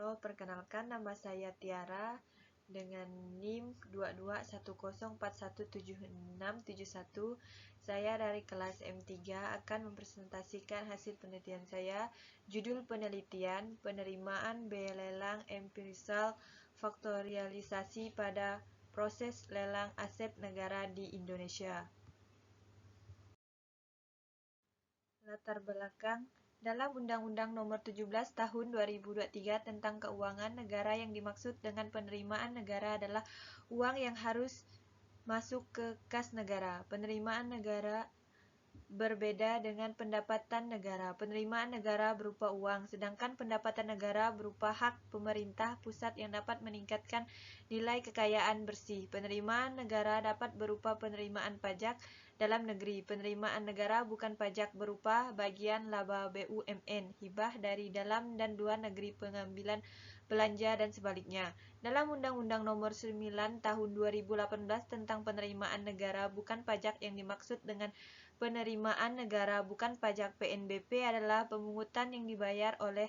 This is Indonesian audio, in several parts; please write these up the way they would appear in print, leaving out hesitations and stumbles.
Halo, perkenalkan nama saya Tiara dengan NIM 2210417671. Saya dari kelas M3 akan mempresentasikan hasil penelitian saya. Judul penelitian, penerimaan biaya lelang empirisal faktorialisasi pada proses lelang aset negara di Indonesia. Latar belakang dalam Undang-Undang Nomor 17 Tahun 2023 tentang Keuangan Negara, yang dimaksud dengan penerimaan negara adalah uang yang harus masuk ke kas negara. Penerimaan negara berbeda dengan pendapatan negara. Penerimaan negara berupa uang, sedangkan pendapatan negara berupa hak pemerintah pusat yang dapat meningkatkan nilai kekayaan bersih. Penerimaan negara dapat berupa penerimaan pajak dalam negeri. Penerimaan negara bukan pajak berupa bagian laba BUMN, hibah dari dalam dan luar negeri, pengambilan belanja, dan sebaliknya. Dalam Undang-Undang Nomor 9 Tahun 2018 tentang penerimaan negara bukan pajak, yang dimaksud dengan penerimaan negara bukan pajak PNBP adalah pemungutan yang dibayar oleh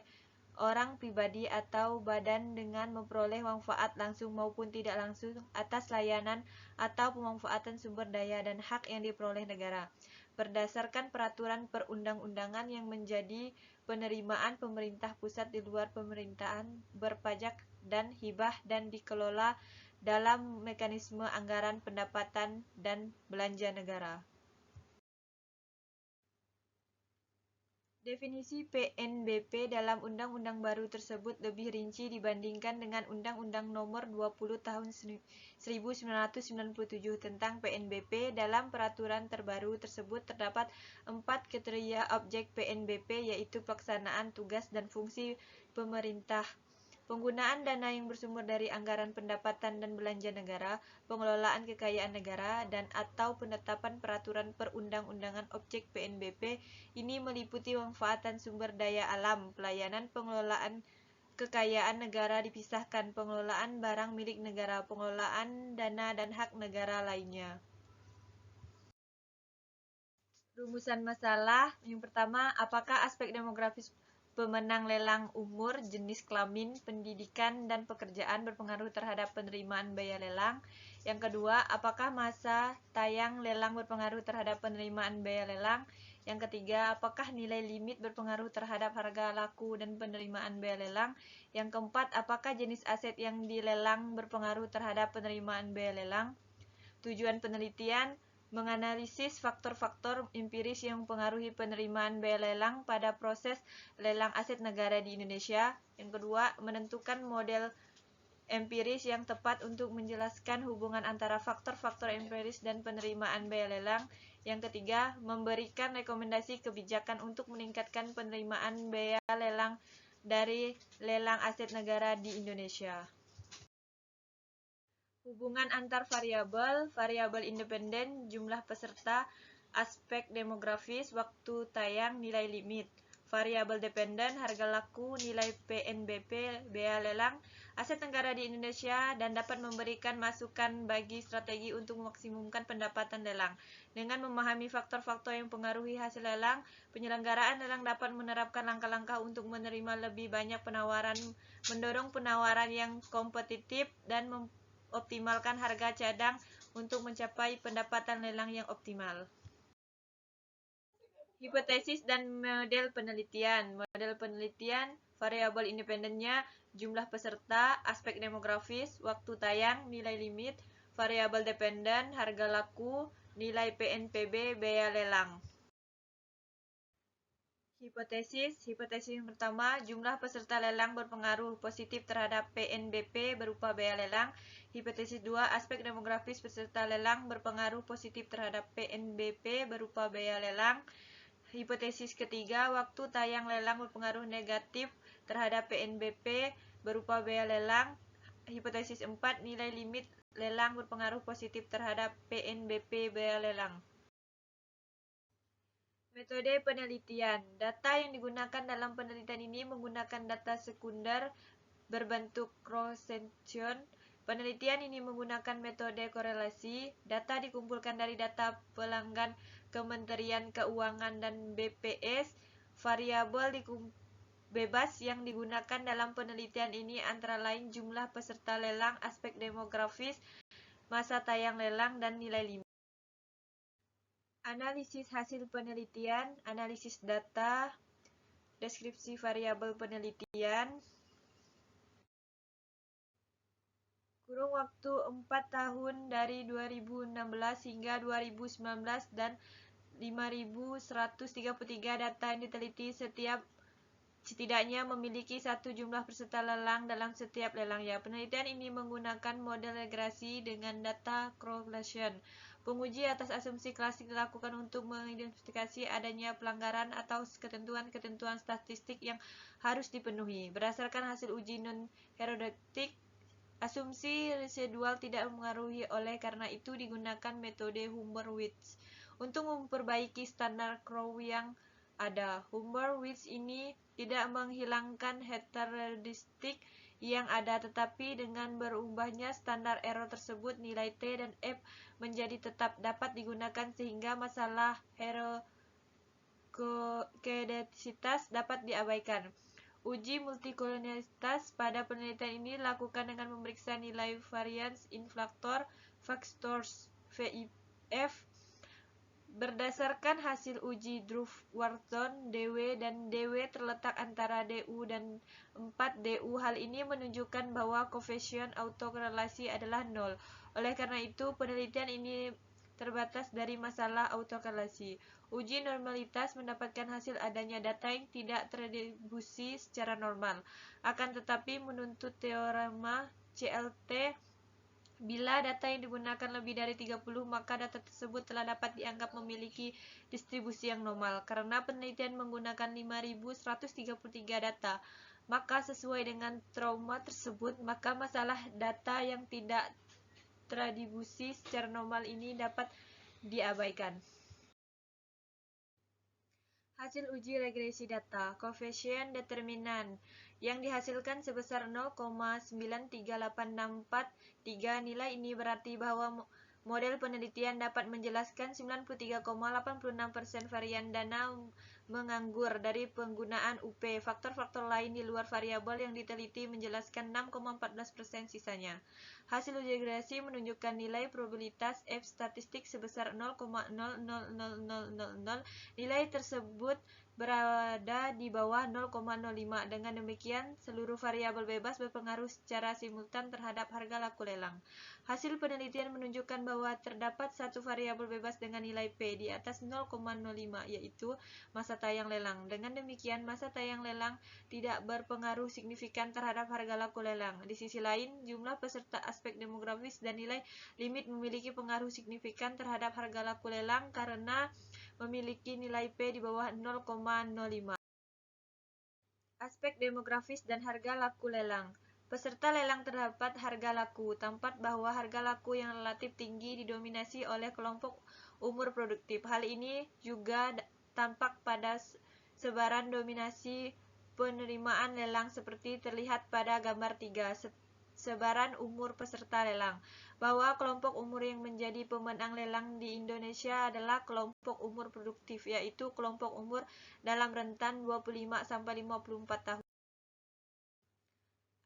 orang pribadi atau badan dengan memperoleh manfaat langsung maupun tidak langsung atas layanan atau pemanfaatan sumber daya dan hak yang diperoleh negara, berdasarkan peraturan perundang-undangan yang menjadi penerimaan pemerintah pusat di luar pemerintahan berpajak dan hibah dan dikelola dalam mekanisme anggaran pendapatan dan belanja negara. Definisi PNBP dalam undang-undang baru tersebut lebih rinci dibandingkan dengan Undang-Undang Nomor 20 Tahun 1997 tentang PNBP. Dalam peraturan terbaru tersebut terdapat 4 kriteria objek PNBP, yaitu pelaksanaan tugas dan fungsi pemerintah, penggunaan dana yang bersumber dari anggaran pendapatan dan belanja negara, pengelolaan kekayaan negara, dan atau penetapan peraturan perundang-undangan. Objek PNBP ini meliputi pemanfaatan sumber daya alam, pelayanan, pengelolaan kekayaan negara dipisahkan, pengelolaan barang milik negara, pengelolaan dana dan hak negara lainnya. Rumusan masalah yang pertama, apakah aspek demografis pemenang lelang, umur, jenis kelamin, pendidikan, dan pekerjaan berpengaruh terhadap penerimaan biaya lelang? Yang kedua, apakah masa tayang lelang berpengaruh terhadap penerimaan biaya lelang? Yang ketiga, apakah nilai limit berpengaruh terhadap harga laku dan penerimaan biaya lelang? Yang keempat, apakah jenis aset yang dilelang berpengaruh terhadap penerimaan biaya lelang? Tujuan penelitian menganalisis faktor-faktor empiris yang mempengaruhi penerimaan biaya lelang pada proses lelang aset negara di Indonesia. Yang kedua, menentukan model empiris yang tepat untuk menjelaskan hubungan antara faktor-faktor empiris dan penerimaan biaya lelang. Yang ketiga, memberikan rekomendasi kebijakan untuk meningkatkan penerimaan biaya lelang dari lelang aset negara di Indonesia. Hubungan antar variabel, variabel independen, jumlah peserta, aspek demografis, waktu tayang, nilai limit. Variabel dependen, harga laku, nilai PNBP, biaya lelang, aset negara di Indonesia, dan dapat memberikan masukan bagi strategi untuk memaksimumkan pendapatan lelang. Dengan memahami faktor-faktor yang mempengaruhi hasil lelang, penyelenggaraan lelang dapat menerapkan langkah-langkah untuk menerima lebih banyak penawaran, mendorong penawaran yang kompetitif, dan optimalkan harga cadang untuk mencapai pendapatan lelang yang optimal. Hipotesis dan model penelitian. Model penelitian, variabel independennya, jumlah peserta, aspek demografis, waktu tayang, nilai limit. Variabel dependen, harga laku, nilai PNPB, biaya lelang. Hipotesis yang pertama, jumlah peserta lelang berpengaruh positif terhadap PNBP berupa biaya lelang. Hipotesis 2, aspek demografis peserta lelang berpengaruh positif terhadap PNBP berupa biaya lelang. Hipotesis ketiga, waktu tayang lelang berpengaruh negatif terhadap PNBP berupa biaya lelang. Hipotesis 4, nilai limit lelang berpengaruh positif terhadap PNBP biaya lelang. Metode penelitian. Data yang digunakan dalam penelitian ini menggunakan data sekunder berbentuk cross section. Penelitian ini menggunakan metode korelasi. Data dikumpulkan dari data Pelanggan Kementerian Keuangan dan BPS. Variabel bebas yang digunakan dalam penelitian ini antara lain jumlah peserta lelang, aspek demografis, masa tayang lelang, dan nilai limit. Analisis hasil penelitian, analisis data, deskripsi variabel penelitian. Kurun waktu 4 tahun dari 2016 hingga 2019 dan 5.133 data yang diteliti setidaknya memiliki satu jumlah peserta lelang dalam setiap lelangnya. Penelitian ini menggunakan model regresi dengan data correlation. Penguji atas asumsi klasik dilakukan untuk mengidentifikasi adanya pelanggaran atau ketentuan-ketentuan statistik yang harus dipenuhi. Berdasarkan hasil uji non-heterodoksi, asumsi residual tidak mempengaruhi, oleh karena itu digunakan metode Humbert-Witz untuk memperbaiki standar Crow yang ada. Humbert-Witz ini tidak menghilangkan heterodistik yang ada, tetapi dengan berubahnya standar error tersebut, nilai T dan F menjadi tetap dapat digunakan sehingga masalah heterogeneisitas dapat diabaikan. Uji multikolonialitas pada penelitian ini dilakukan dengan memeriksa nilai variance in factors VIF. Berdasarkan hasil uji Druff-Watson, DW dan DW terletak antara DU dan 4DU. Hal ini menunjukkan bahwa koefisien autokorelasi adalah 0. Oleh karena itu, penelitian ini terbatas dari masalah autokorelasi. Uji normalitas mendapatkan hasil adanya data yang tidak terdistribusi secara normal. Akan tetapi, menuntut teorema CLT, bila data yang digunakan lebih dari 30, maka data tersebut telah dapat dianggap memiliki distribusi yang normal. Karena penelitian menggunakan 5.133 data, maka sesuai dengan trauma tersebut, maka masalah data yang tidak terdistribusi secara normal ini dapat diabaikan. Hasil uji regresi data, koefisien determinan yang dihasilkan sebesar 0,938643. Nilai ini berarti bahwa model penelitian dapat menjelaskan 93,86% varian dana menganggur dari penggunaan UP. Faktor-faktor lain di luar variabel yang diteliti menjelaskan 6,14% sisanya. Hasil uji regresi menunjukkan nilai probabilitas F statistik sebesar 0,000000. Nilai tersebut berada di bawah 0,05. Dengan demikian, seluruh variabel bebas berpengaruh secara simultan terhadap harga laku lelang. Hasil penelitian menunjukkan bahwa terdapat satu variabel bebas dengan nilai P di atas 0,05, yaitu masa tayang lelang. Dengan demikian, masa tayang lelang tidak berpengaruh signifikan terhadap harga laku lelang. Di sisi lain, jumlah peserta, aspek demografis, dan nilai limit memiliki pengaruh signifikan terhadap harga laku lelang karena memiliki nilai P di bawah 0,05. Aspek demografis dan harga laku lelang. Peserta lelang terdapat harga laku. Tampak bahwa harga laku yang relatif tinggi didominasi oleh kelompok umur produktif. Hal ini juga tampak pada sebaran dominasi penerimaan lelang seperti terlihat pada gambar 3. Sebaran umur peserta lelang, bahwa kelompok umur yang menjadi pemenang lelang di Indonesia adalah kelompok umur produktif, yaitu kelompok umur dalam rentan 25-54 tahun.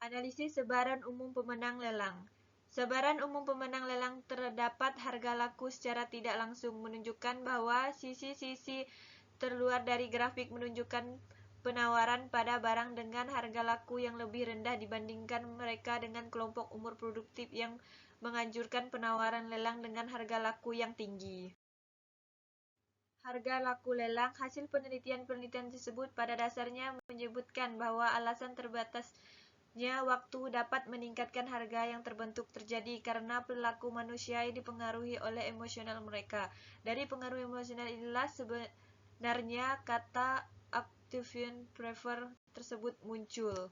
Analisis sebaran umum pemenang lelang. Sebaran umum pemenang lelang terdapat harga laku secara tidak langsung, menunjukkan bahwa sisi-sisi terluar dari grafik menunjukkan penawaran pada barang dengan harga laku yang lebih rendah dibandingkan mereka dengan kelompok umur produktif yang menganjurkan penawaran lelang dengan harga laku yang tinggi. Harga laku lelang. Hasil penelitian-penelitian tersebut pada dasarnya menyebutkan bahwa alasan terbatasnya waktu dapat meningkatkan harga yang terbentuk terjadi karena perilaku manusia yang dipengaruhi oleh emosional mereka. Dari pengaruh emosional inilah sebenarnya kata Octavian Prefer tersebut muncul.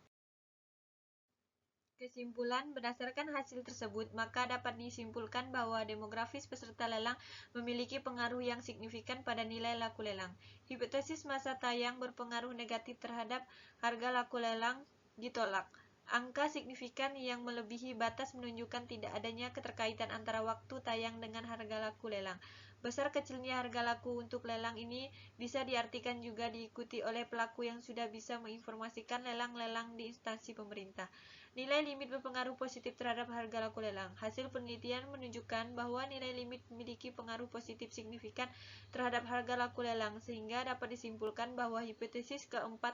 Kesimpulan, berdasarkan hasil tersebut, maka dapat disimpulkan bahwa demografis peserta lelang memiliki pengaruh yang signifikan pada nilai laku lelang. Hipotesis masa tayang berpengaruh negatif terhadap harga laku lelang ditolak. Angka signifikan yang melebihi batas menunjukkan tidak adanya keterkaitan antara waktu tayang dengan harga laku lelang. Besar kecilnya harga laku untuk lelang ini bisa diartikan juga diikuti oleh pelaku yang sudah bisa menginformasikan lelang-lelang di instansi pemerintah. Nilai limit berpengaruh positif terhadap harga laku lelang. Hasil penelitian menunjukkan bahwa nilai limit memiliki pengaruh positif signifikan terhadap harga laku lelang, sehingga dapat disimpulkan bahwa hipotesis keempat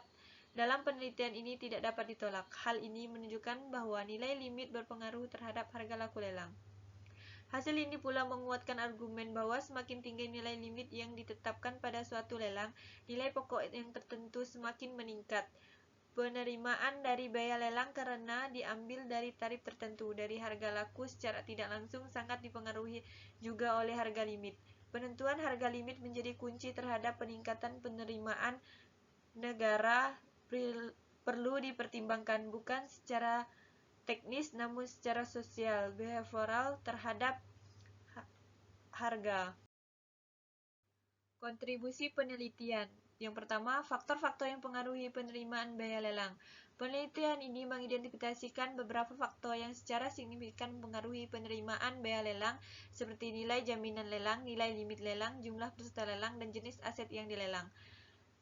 dalam penelitian ini tidak dapat ditolak. Hal ini menunjukkan bahwa nilai limit berpengaruh terhadap harga laku lelang. Hasil ini pula menguatkan argumen bahwa semakin tinggi nilai limit yang ditetapkan pada suatu lelang, nilai pokok yang tertentu semakin meningkat. Penerimaan dari biaya lelang karena diambil dari tarif tertentu dari harga laku secara tidak langsung sangat dipengaruhi juga oleh harga limit. Penentuan harga limit menjadi kunci terhadap peningkatan penerimaan negara perlu dipertimbangkan bukan secara teknis namun secara sosial, behavioral terhadap harga. Kontribusi penelitian. Yang pertama, faktor-faktor yang mempengaruhi penerimaan biaya lelang. Penelitian ini mengidentifikasikan beberapa faktor yang secara signifikan mempengaruhi penerimaan biaya lelang, seperti nilai jaminan lelang, nilai limit lelang, jumlah peserta lelang, dan jenis aset yang dilelang.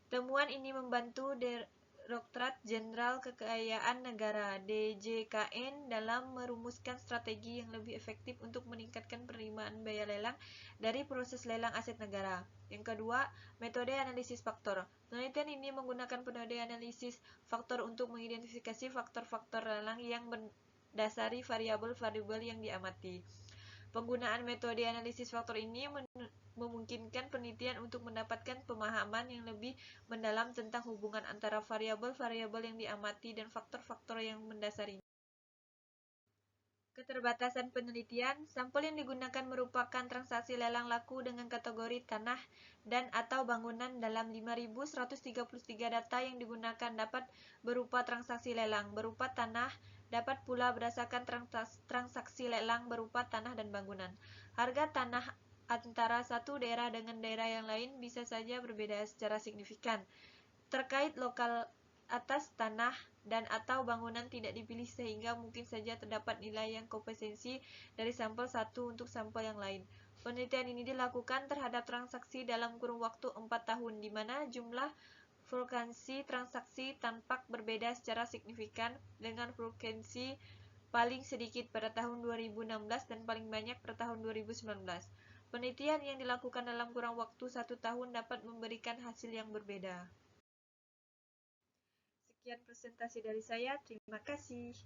Temuan ini membantu Direktorat Jenderal Kekayaan Negara (DJKN) dalam merumuskan strategi yang lebih efektif untuk meningkatkan penerimaan biaya lelang dari proses lelang aset negara. Yang kedua, metode analisis faktor. Penelitian ini menggunakan metode analisis faktor untuk mengidentifikasi faktor-faktor lelang yang mendasari variabel-variabel yang diamati. Penggunaan metode analisis faktor ini memungkinkan penelitian untuk mendapatkan pemahaman yang lebih mendalam tentang hubungan antara variabel-variabel yang diamati dan faktor-faktor yang mendasarinya. Keterbatasan penelitian, sampel yang digunakan merupakan transaksi lelang laku dengan kategori tanah dan atau bangunan. Dalam 5.133 data yang digunakan dapat berupa transaksi lelang berupa tanah, dapat pula berdasarkan transaksi lelang berupa tanah dan bangunan. Harga tanah antara satu daerah dengan daerah yang lain bisa saja berbeda secara signifikan. Terkait lokal atas tanah dan atau bangunan tidak dipilih sehingga mungkin saja terdapat nilai yang koeficiensi dari sampel satu untuk sampel yang lain. Penelitian ini dilakukan terhadap transaksi dalam kurun waktu 4 tahun, di mana jumlah frekuensi transaksi tampak berbeda secara signifikan, dengan frekuensi paling sedikit pada tahun 2016 dan paling banyak pada tahun 2019. Penelitian yang dilakukan dalam kurang waktu 1 tahun dapat memberikan hasil yang berbeda. Sekian presentasi dari saya, terima kasih.